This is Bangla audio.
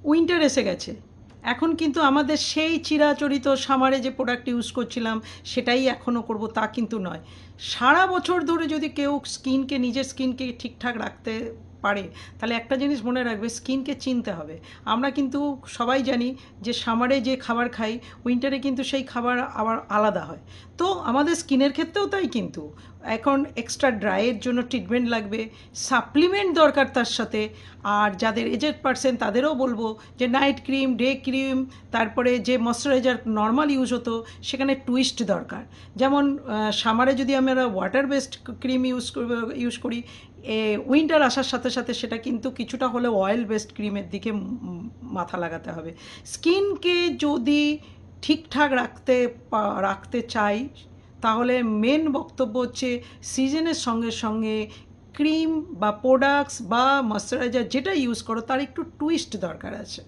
উইন্টার এসে গেছে, এখন কিন্তু আমাদের সেই চিরাচরিত সামারে যে প্রোডাক্ট ইউজ করছিলাম সেটাই এখনও করব তা কিন্তু নয়। সারা বছর ধরে যদি কেউ স্কিনকে, নিজের স্কিনকে ঠিকঠাক রাখতে পারে, তাহলে একটা জিনিস মনে রাখবে, স্কিনকে চিনতে হবে। আমরা কিন্তু সবাই জানি যে সামারে যে খাবার খাই, উইন্টারে কিন্তু সেই খাবার আবার আলাদা হয়। তো আমাদের স্কিনের ক্ষেত্রেও তাই কিন্তু এখন এক্সট্রা ড্রাইয়ের জন্য ট্রিটমেন্ট লাগবে, সাপ্লিমেন্ট দরকার তার সাথে। আর যাদের এজেড পার্সন তাদেরও বলবো যে নাইট ক্রিম, ডে ক্রিম, তারপরে যে ময়শ্চারাইজার নর্মাল ইউজ হতো সেখানে টুইস্ট দরকার। যেমন সামারে যদি আমরা ওয়াটার বেসড ক্রিম ইউজ করি, উইন্টার আসার সাথে সাথে সেটা কিন্তু কিছুটা হলেও অয়েল বেসড ক্রিমের দিকে মাথা লাগাতে হবে। স্কিনকে যদি ঠিকঠাক রাখতে চাই, তাহলে মেন বক্তব্য হচ্ছে সিজনের সঙ্গে সঙ্গে ক্রিম বা প্রোডাক্টস বা ময়শ্চারাইজার যেটা ইউজ করো তার একটু টুইস্ট দরকার আছে।